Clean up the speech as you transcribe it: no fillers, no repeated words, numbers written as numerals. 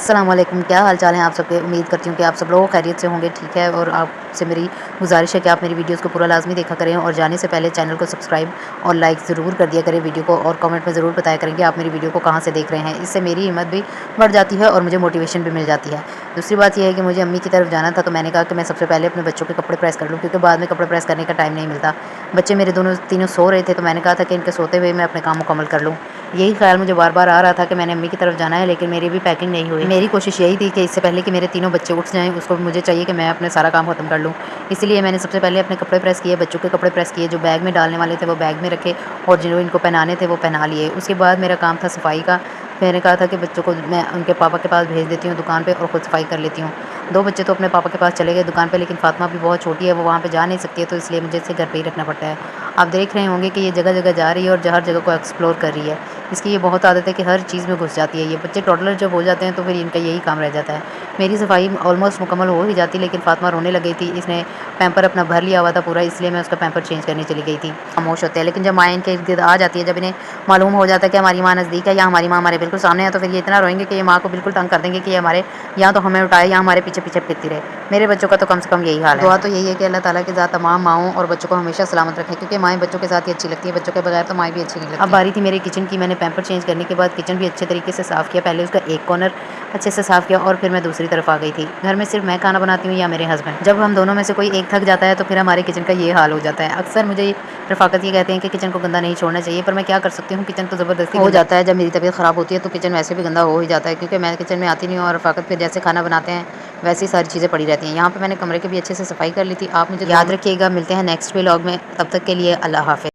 अस्सलाम वालेकुम, क्या हाल चाल है आप सबके। उम्मीद करती हूँ कि आप सब लोग खैरियत से होंगे, ठीक है। और आपसे मेरी गुजारिश है कि आप मेरी वीडियोस को पूरा लाजमी देखा करें और जाने से पहले चैनल को सब्सक्राइब और लाइक ज़रूर कर दिया करें वीडियो को, और कमेंट में ज़रूर बताया करें कि आप मेरी वीडियो को कहाँ से देख रहे हैं। इससे मेरी हिम्मत भी बढ़ जाती है और मुझे मोटिवेशन भी मिल जाती है। दूसरी बात यह है कि मुझे अम्मी की तरफ जाना था, तो मैंने कहा कि मैं सबसे पहले अपने बच्चों के कपड़े प्रेस कर लूँ, क्योंकि बाद में कपड़े प्रेस करने का टाइम नहीं मिलता। बच्चे मेरे तीनों सो रहे थे, तो मैंने कहा था कि इनके सोते हुए मैं अपने काम मुकम्मल कर लूँ। यही ख्याल मुझे बार-बार आ रहा था कि मैंने अम्मी की तरफ जाना है, लेकिन मेरी भी पैकिंग नहीं हुई। मेरी कोशिश यही थी कि इससे पहले कि मेरे तीनों बच्चे उठ जाएँ, उसको मुझे चाहिए कि मैं अपने सारा काम ख़त्म कर लूँ। इसीलिए मैंने सबसे पहले अपने कपड़े प्रेस किए, बच्चों के कपड़े प्रेस किए, जो बैग में डालने वाले थे वो बैग में रखे और जो इनको पहनाने थे वो पहना लिए। उसके बाद मेरा काम था सफाई का। मैंने कहा था कि बच्चों को मैं उनके पापा के पास भेज देती हूँ दुकान पे और ख़ुद सफाई कर लेती हूँ। 2 बच्चे तो अपने पापा के पास चले गए दुकान पे, लेकिन फ़ातिमा भी बहुत छोटी है, वो वहाँ पे जा नहीं सकती है, तो इसलिए मुझे इसे घर पे ही रखना पड़ता है। आप देख रहे होंगे कि ये जगह-जगह जा रही है और हर जगह को एक्सप्लोर कर रही है। इसकी ये बहुत आदत है कि हर चीज़ में घुस जाती है। ये बच्चे टॉडलर जब हो जाते हैं तो फिर इनका यही काम रह जाता है। मेरी सफाई ऑलमोस्ट मुकम्मल हो ही जाती, लेकिन फ़ातिमा रोने लग गई थी। इसने पैम्पर अपना भर लिया हुआ था पूरा, इसलिए मैं उसका पैम्पर चेंज करने चली गई थी। खामोश होते हैं, लेकिन जब माँ इनके इर्द-गिर्द आ जाती है, जब इन्हें मालूम हो जाता है कि हमारी माँ नज़दीक है या हमारी माँ हमारे बिल्कुल सामने है, तो फिर ये इतना रोएँगे कि ये माँ को बिल्कुल तंग कर देंगे कि ये हमारे या तो हमें उठाए या हमारे पीछे-पीछे फिरती रहे। मेरे बच्चों का तो कम से कम यही हाल है। दुआ तो यही है कि अल्लाह ताला की ज़ात तमाम माँओं और बच्चों को हमेशा सलामत रखे, क्योंकि माएँ बच्चों के साथ ही अच्छी लगती है, बच्चों के बगैर तो माएँ भी अच्छी नहीं लगती। अब बारी थी मेरे किचन की। मैंने पैम्पर चेंज करने के बाद किचन भी अच्छे तरीके से साफ़ किया। पहले उसका एक कॉर्नर अच्छे से साफ़ किया और फिर मैं दूसरी तरफ आ गई थी। घर में सिर्फ मैं खाना बनाती हूँ या मेरे हस्बैंड। जब हम दोनों में से कोई एक थक जाता है तो फिर हमारे किचन का ये हाल हो जाता है। अक्सर मुझे रफ़ाकत ये कहते हैं कि किचन को गंदा नहीं छोड़ना चाहिए, पर मैं क्या कर सकती हूँ, किचन तो ज़बरदस्ती हो जाता है। जब मेरी तबीयत ख़राब होती है तो किचन वैसे भी गंदा हो ही जाता है, क्योंकि मैं किचन में आती नहीं हूँ और रफ़ाकत फिर जैसे खाना बनाते हैं वैसी सारी चीज़ें पड़ी रहती हैं। यहाँ पे मैंने कमरे की भी अच्छे से सफाई कर ली थी। आप मुझे याद रखिएगा। मिलते हैं नेक्स्ट व्लॉग में, तब तक के लिए अल्लाह हाफ़िज़।